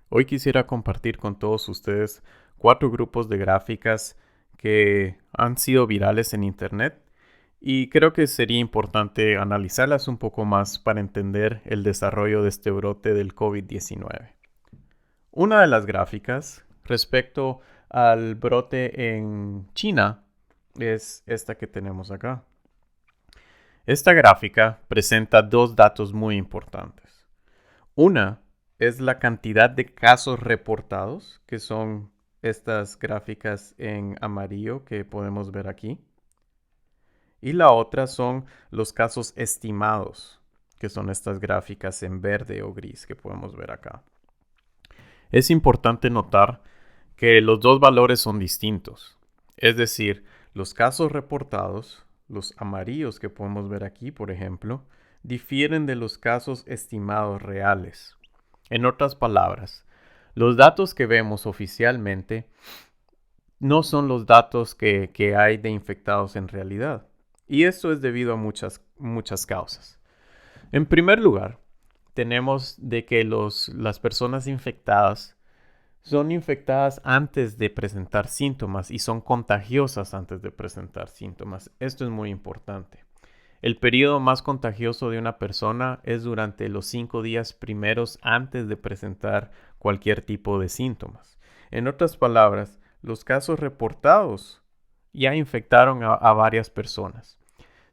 Hoy quisiera compartir con todos ustedes 4 grupos de gráficas que han sido virales en Internet y creo que sería importante analizarlas un poco más para entender el desarrollo de este brote del COVID-19. Una de las gráficas respecto al brote en China es esta que tenemos acá. Esta gráfica presenta dos datos muy importantes. Una es la cantidad de casos reportados, que son estas gráficas en amarillo que podemos ver aquí. Y la otra son los casos estimados, que son estas gráficas en verde o gris que podemos ver acá. Es importante notar que los dos valores son distintos. Es decir, los casos reportados, los amarillos que podemos ver aquí, por ejemplo, difieren de los casos estimados reales. En otras palabras, los datos que vemos oficialmente no son los datos que hay de infectados en realidad. Y esto es debido a muchas causas. En primer lugar, tenemos de que las personas infectadas son infectadas antes de presentar síntomas y son contagiosas antes de presentar síntomas. Esto es muy importante. El periodo más contagioso de una persona es durante los 5 días primeros antes de presentar cualquier tipo de síntomas. En otras palabras, los casos reportados ya infectaron a varias personas.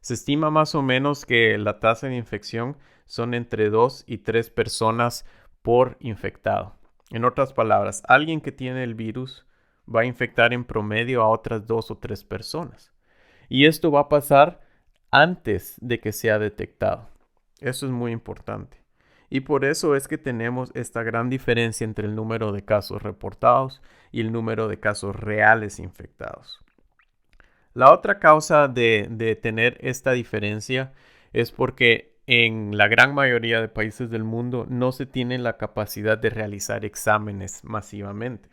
Se estima más o menos que la tasa de infección son entre 2 y 3 personas por infectado. En otras palabras, alguien que tiene el virus va a infectar en promedio a otras 2 o 3 personas. Y esto va a pasar antes de que sea detectado. Eso es muy importante. Y por eso es que tenemos esta gran diferencia entre el número de casos reportados y el número de casos reales infectados. La otra causa de tener esta diferencia es porque en la gran mayoría de países del mundo no se tiene la capacidad de realizar exámenes masivamente.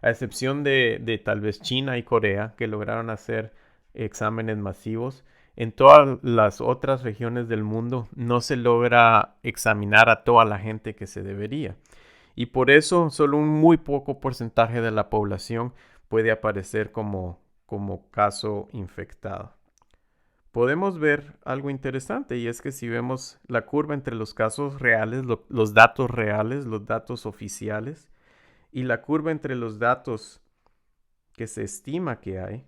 A excepción de tal vez China y Corea, que lograron hacer exámenes masivos, en todas las otras regiones del mundo no se logra examinar a toda la gente que se debería. Y por eso solo un muy poco porcentaje de la población puede aparecer como caso infectado. Podemos ver algo interesante y es que si vemos la curva entre los casos reales, reales, los datos oficiales, y la curva entre los datos que se estima que hay,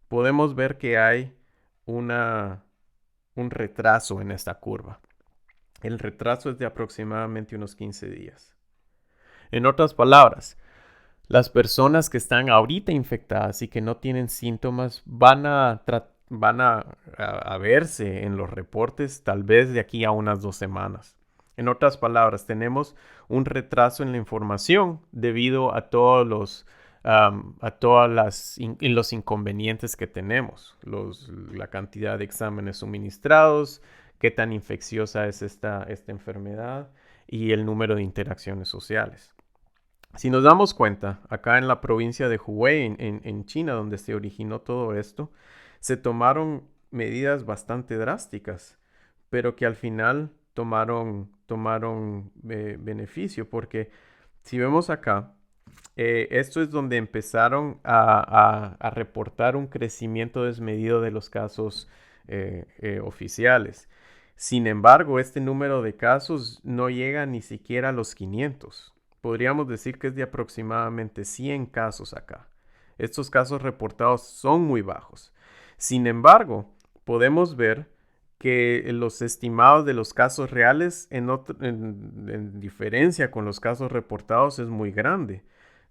podemos ver que hay una, un retraso en esta curva. El retraso es de aproximadamente unos 15 días. En otras palabras, las personas que están ahorita infectadas y que no tienen síntomas van a verse en los reportes tal vez de aquí a unas 2 semanas. En otras palabras, tenemos un retraso en la información debido a todos los inconvenientes que tenemos, la cantidad de exámenes suministrados, qué tan infecciosa es esta enfermedad y el número de interacciones sociales. Si nos damos cuenta, acá en la provincia de Hubei, en China, donde se originó todo esto, se tomaron medidas bastante drásticas, pero que al final tomaron beneficio, porque si vemos acá, esto es donde empezaron a reportar un crecimiento desmedido de los casos oficiales. Sin embargo, este número de casos no llega ni siquiera a los 500. Podríamos decir que es de aproximadamente 100 casos acá. Estos casos reportados son muy bajos. Sin embargo, podemos ver que los estimados de los casos reales en diferencia con los casos reportados es muy grande.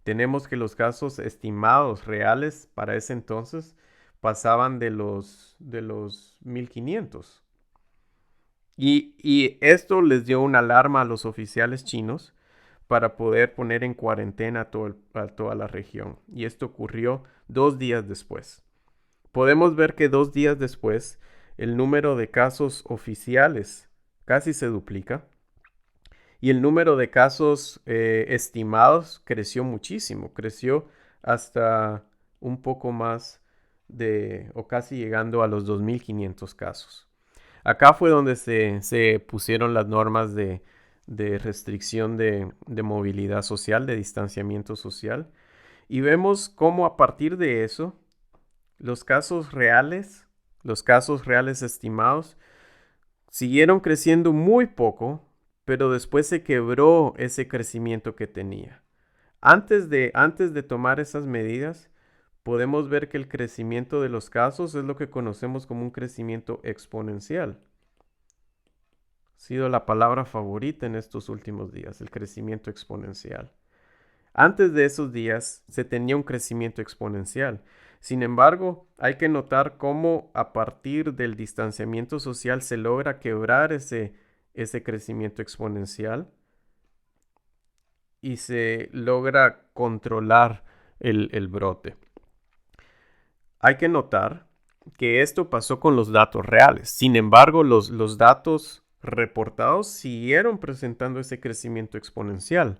Tenemos que los casos estimados reales para ese entonces pasaban de los 1500. Y esto les dio una alarma a los oficiales chinos para poder poner en cuarentena a toda la región. Y esto ocurrió 2 días después. Podemos ver que 2 días después el número de casos oficiales casi se duplica y el número de casos estimados creció muchísimo, creció hasta un poco más o casi llegando a los 2.500 casos. Acá fue donde se pusieron las normas de restricción de movilidad social, de distanciamiento social. Y vemos cómo a partir de eso, los casos reales estimados, siguieron creciendo muy poco, pero después se quebró ese crecimiento que tenía. Antes de tomar esas medidas, podemos ver que el crecimiento de los casos es lo que conocemos como un crecimiento exponencial. Ha sido la palabra favorita en estos últimos días, el crecimiento exponencial. Antes de esos días se tenía un crecimiento exponencial. Sin embargo, hay que notar cómo a partir del distanciamiento social se logra quebrar ese crecimiento exponencial y se logra controlar el brote. Hay que notar que esto pasó con los datos reales. Sin embargo, los datos reportados siguieron presentando ese crecimiento exponencial,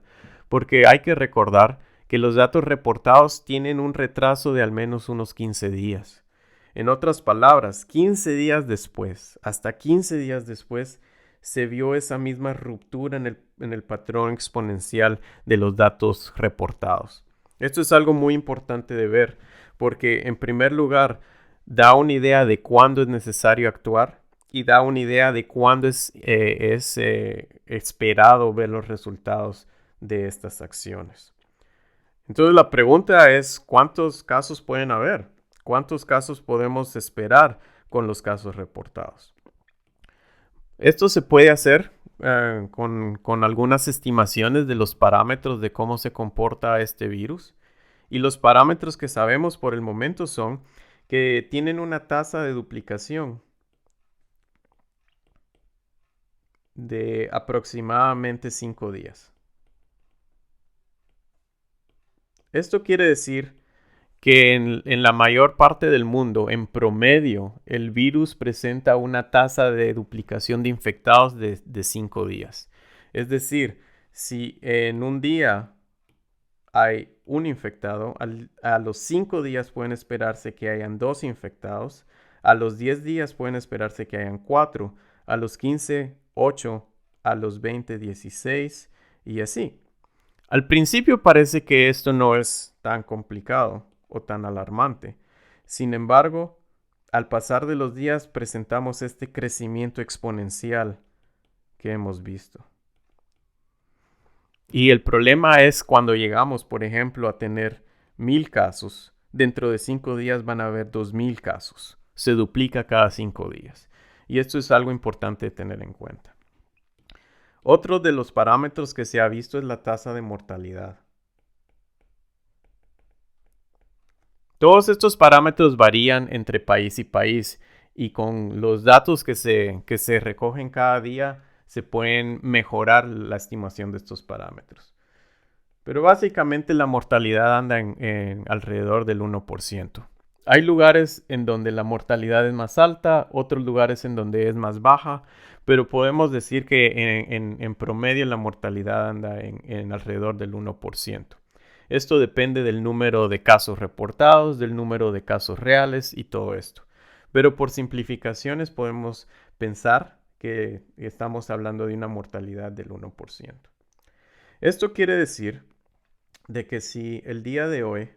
porque hay que recordar que los datos reportados tienen un retraso de al menos unos 15 días. En otras palabras, 15 días después, hasta 15 días después, se vio esa misma ruptura en el patrón exponencial de los datos reportados. Esto es algo muy importante de ver, porque en primer lugar da una idea de cuándo es necesario actuar y da una idea de cuándo es esperado ver los resultados de estas acciones. Entonces la pregunta es, ¿cuántos casos pueden haber? ¿Cuántos casos podemos esperar con los casos reportados? Esto se puede hacer con algunas estimaciones de los parámetros de cómo se comporta este virus. Y los parámetros que sabemos por el momento son que tienen una tasa de duplicación de aproximadamente 5 días. Esto quiere decir que en la mayor parte del mundo, en promedio, el virus presenta una tasa de duplicación de infectados de 5 días. Es decir, si en un día hay un infectado, a los 5 días pueden esperarse que hayan 2 infectados, a los 10 días pueden esperarse que hayan 4, a los 15, 8, a los 20, 16 y así. Al principio parece que esto no es tan complicado o tan alarmante. Sin embargo, al pasar de los días presentamos este crecimiento exponencial que hemos visto. Y el problema es cuando llegamos, por ejemplo, a tener 1000 casos. Dentro de 5 días van a haber 2000 casos. Se duplica cada 5 días. Y esto es algo importante de tener en cuenta. Otro de los parámetros que se ha visto es la tasa de mortalidad. Todos estos parámetros varían entre país y país y con los datos que se recogen cada día se pueden mejorar la estimación de estos parámetros. Pero básicamente la mortalidad anda en alrededor del 1%. Hay lugares en donde la mortalidad es más alta, otros lugares en donde es más baja, pero podemos decir que en promedio la mortalidad anda en alrededor del 1%. Esto depende del número de casos reportados, del número de casos reales y todo esto. Pero por simplificaciones podemos pensar que estamos hablando de una mortalidad del 1%. Esto quiere decir de que si el día de hoy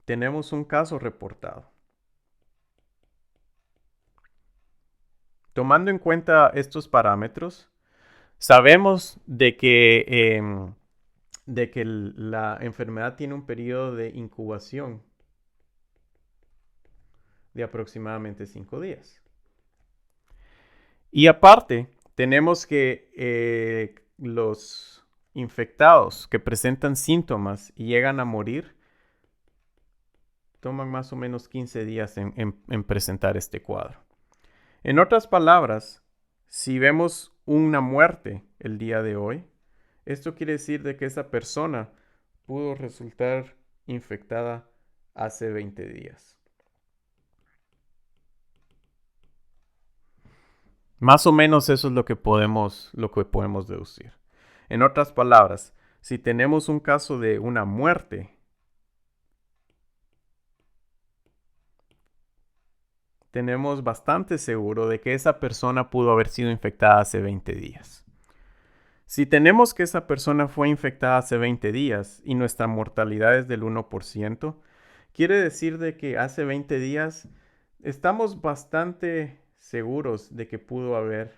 tenemos un caso reportado, tomando en cuenta estos parámetros, sabemos de que la enfermedad tiene un periodo de incubación de aproximadamente 5 días. Y aparte, tenemos que los infectados que presentan síntomas y llegan a morir toman más o menos 15 días en presentar este cuadro. En otras palabras, si vemos una muerte el día de hoy, esto quiere decir de que esa persona pudo resultar infectada hace 20 días. Más o menos eso es lo que podemos deducir. En otras palabras, si tenemos un caso de una muerte, tenemos bastante seguro de que esa persona pudo haber sido infectada hace 20 días. Si tenemos que esa persona fue infectada hace 20 días y nuestra mortalidad es del 1%, quiere decir de que hace 20 días estamos bastante seguros de que pudo haber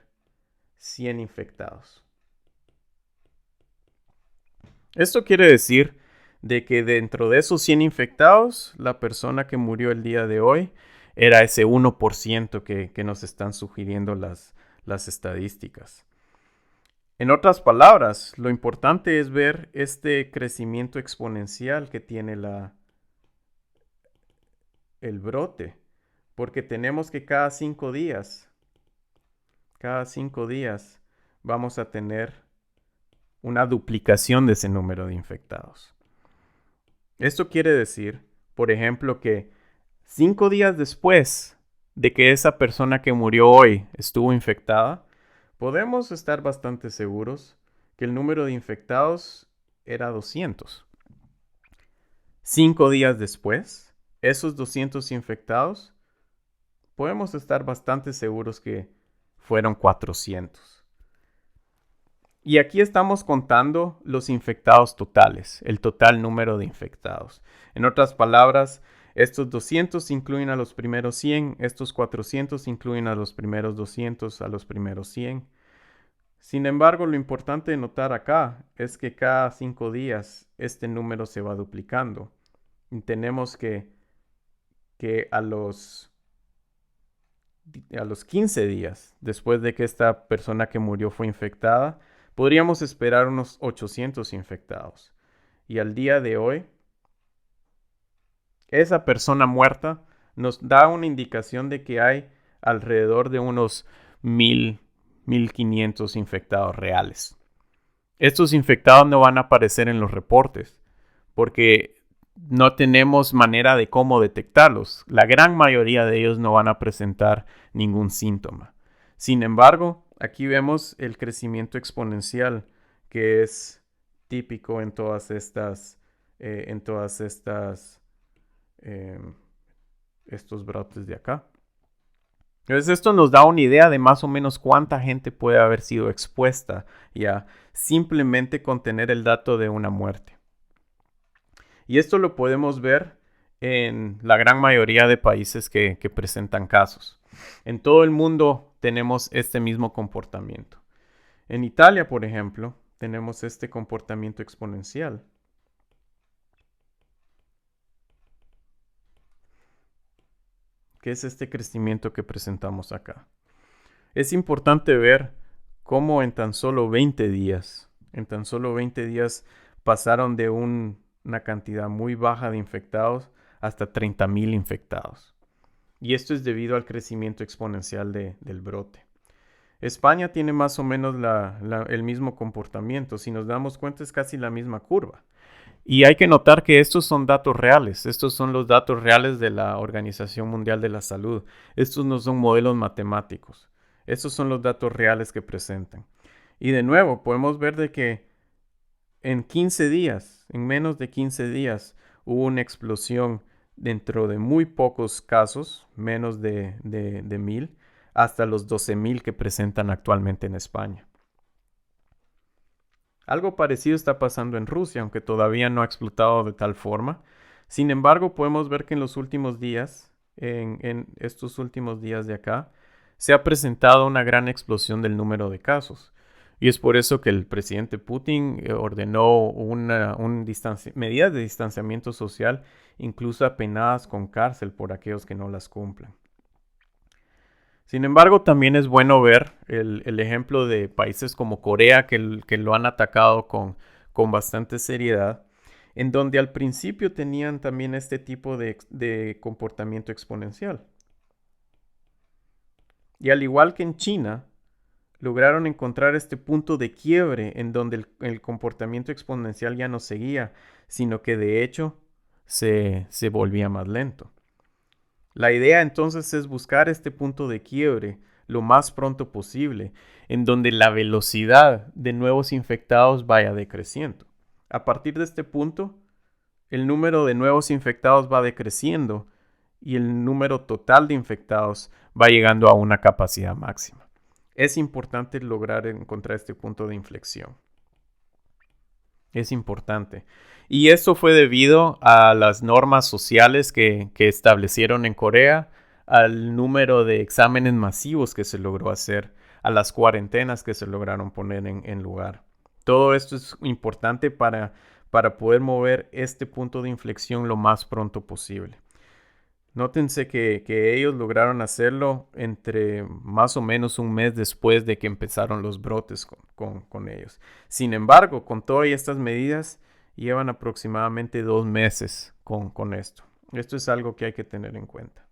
100 infectados. Esto quiere decir de que dentro de esos 100 infectados, la persona que murió el día de hoy era ese 1% que nos están sugiriendo las estadísticas. En otras palabras, lo importante es ver este crecimiento exponencial que tiene el brote, porque tenemos que cada 5 días vamos a tener una duplicación de ese número de infectados. Esto quiere decir, por ejemplo, que 5 días después de que esa persona que murió hoy estuvo infectada, podemos estar bastante seguros que el número de infectados era 200. 5 días después, esos 200 infectados, podemos estar bastante seguros que fueron 400. Y aquí estamos contando los infectados totales, el total número de infectados. En otras palabras, estos 200 incluyen a los primeros 100, estos 400 incluyen a los primeros 200, a los primeros 100. Sin embargo, lo importante de notar acá es que cada 5 días este número se va duplicando. Y tenemos que a los 15 días después de que esta persona que murió fue infectada, podríamos esperar unos 800 infectados. Y al día de hoy, esa persona muerta nos da una indicación de que hay alrededor de unos 1,500 infectados reales. Estos infectados no van a aparecer en los reportes porque no tenemos manera de cómo detectarlos. La gran mayoría de ellos no van a presentar ningún síntoma. Sin embargo, aquí vemos el crecimiento exponencial que es típico en todas estas estos brotes de acá. Entonces esto nos da una idea de más o menos cuánta gente puede haber sido expuesta ya simplemente con tener el dato de una muerte. Y esto lo podemos ver en la gran mayoría de países que presentan casos. En todo el mundo tenemos este mismo comportamiento. En Italia, por ejemplo, tenemos este comportamiento exponencial. ¿Qué es este crecimiento que presentamos acá? Es importante ver cómo en tan solo 20 días pasaron de una cantidad muy baja de infectados hasta 30,000 infectados. Y esto es debido al crecimiento exponencial del brote. España tiene más o menos el mismo comportamiento. Si nos damos cuenta, es casi la misma curva. Y hay que notar que estos son datos reales. Estos son los datos reales de la Organización Mundial de la Salud. Estos no son modelos matemáticos. Estos son los datos reales que presentan. Y de nuevo, podemos ver de que en menos de 15 días, hubo una explosión dentro de muy pocos casos, menos de 1,000, hasta los 12,000 que presentan actualmente en España. Algo parecido está pasando en Rusia, aunque todavía no ha explotado de tal forma. Sin embargo, podemos ver que en los últimos días, en estos últimos días de acá, se ha presentado una gran explosión del número de casos. Y es por eso que el presidente Putin ordenó medidas de distanciamiento social, incluso apenadas con cárcel por aquellos que no las cumplan. Sin embargo, también es bueno ver el ejemplo de países como Corea que lo han atacado con bastante seriedad, en donde al principio tenían también este tipo de comportamiento exponencial. Y al igual que en China, lograron encontrar este punto de quiebre en donde el comportamiento exponencial ya no seguía, sino que de hecho se volvía más lento. La idea entonces es buscar este punto de quiebre lo más pronto posible, en donde la velocidad de nuevos infectados vaya decreciendo. A partir de este punto, el número de nuevos infectados va decreciendo y el número total de infectados va llegando a una capacidad máxima. Es importante lograr encontrar este punto de inflexión. Es importante. Y esto fue debido a las normas sociales que establecieron en Corea, al número de exámenes masivos que se logró hacer, a las cuarentenas que se lograron poner en lugar. Todo esto es importante para poder mover este punto de inflexión lo más pronto posible. Nótense que ellos lograron hacerlo entre más o menos un mes después de que empezaron los brotes con ellos. Sin embargo, con todas estas medidas, llevan aproximadamente 2 meses con esto. Esto es algo que hay que tener en cuenta.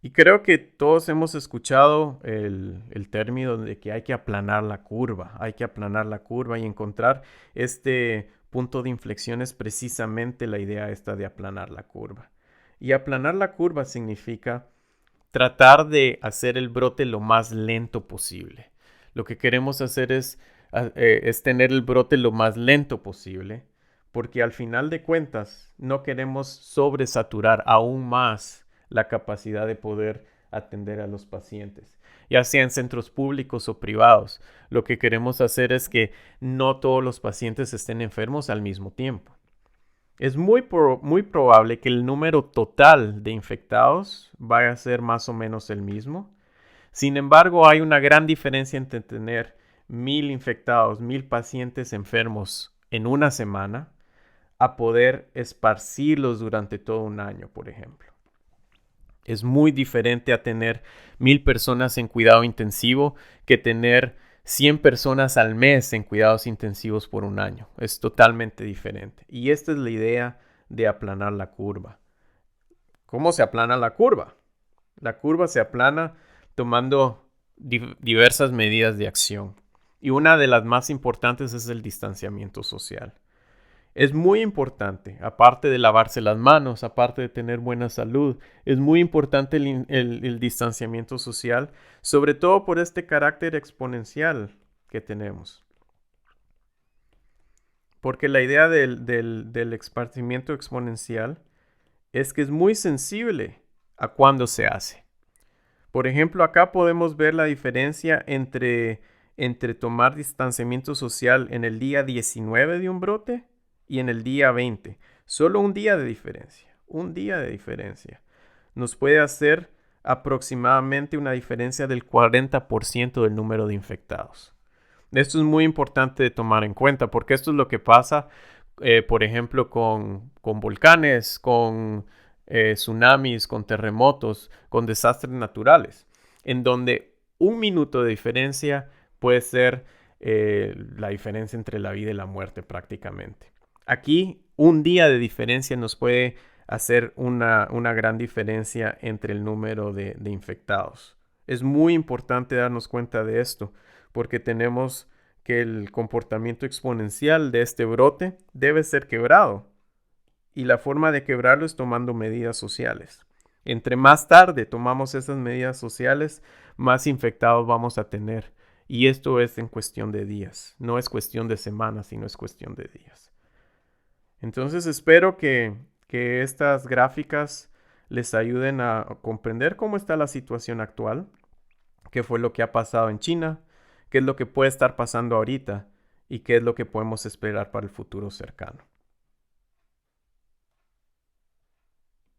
Y creo que todos hemos escuchado el término de que hay que aplanar la curva. Hay que aplanar la curva y encontrar este punto de inflexión es precisamente la idea esta de aplanar la curva. Y aplanar la curva significa tratar de hacer el brote lo más lento posible. Lo que queremos hacer es tener el brote lo más lento posible, porque al final de cuentas no queremos sobresaturar aún más la capacidad de poder atender a los pacientes, ya sea en centros públicos o privados. Lo que queremos hacer es que no todos los pacientes estén enfermos al mismo tiempo. Es muy probable que el número total de infectados vaya a ser más o menos el mismo. Sin embargo, hay una gran diferencia entre tener 1000 infectados, 1000 pacientes enfermos en una semana, a poder esparcirlos durante todo un año, por ejemplo. Es muy diferente a tener 1000 personas en cuidado intensivo que tener 100 personas al mes en cuidados intensivos por un año. Es totalmente diferente. Y esta es la idea de aplanar la curva. ¿Cómo se aplana la curva? La curva se aplana tomando diversas medidas de acción. Y una de las más importantes es el distanciamiento social. Es muy importante, aparte de lavarse las manos, aparte de tener buena salud, es muy importante el distanciamiento social, sobre todo por este carácter exponencial que tenemos. Porque la idea del esparcimiento exponencial es que es muy sensible a cuándo se hace. Por ejemplo, acá podemos ver la diferencia entre tomar distanciamiento social en el día 19 de un brote y en el día 20. Solo un día de diferencia. Un día de diferencia nos puede hacer aproximadamente una diferencia del 40% del número de infectados. Esto es muy importante de tomar en cuenta porque esto es lo que pasa, por ejemplo, con volcanes, con tsunamis, con terremotos, con desastres naturales, en donde un minuto de diferencia puede ser la diferencia entre la vida y la muerte prácticamente. Aquí un día de diferencia nos puede hacer una gran diferencia entre el número de infectados. Es muy importante darnos cuenta de esto porque tenemos que el comportamiento exponencial de este brote debe ser quebrado. Y la forma de quebrarlo es tomando medidas sociales. Entre más tarde tomamos esas medidas sociales, más infectados vamos a tener. Y esto es en cuestión de días. No es cuestión de semanas, sino es cuestión de días. Entonces espero que estas gráficas les ayuden a comprender cómo está la situación actual, qué fue lo que ha pasado en China, qué es lo que puede estar pasando ahorita y qué es lo que podemos esperar para el futuro cercano.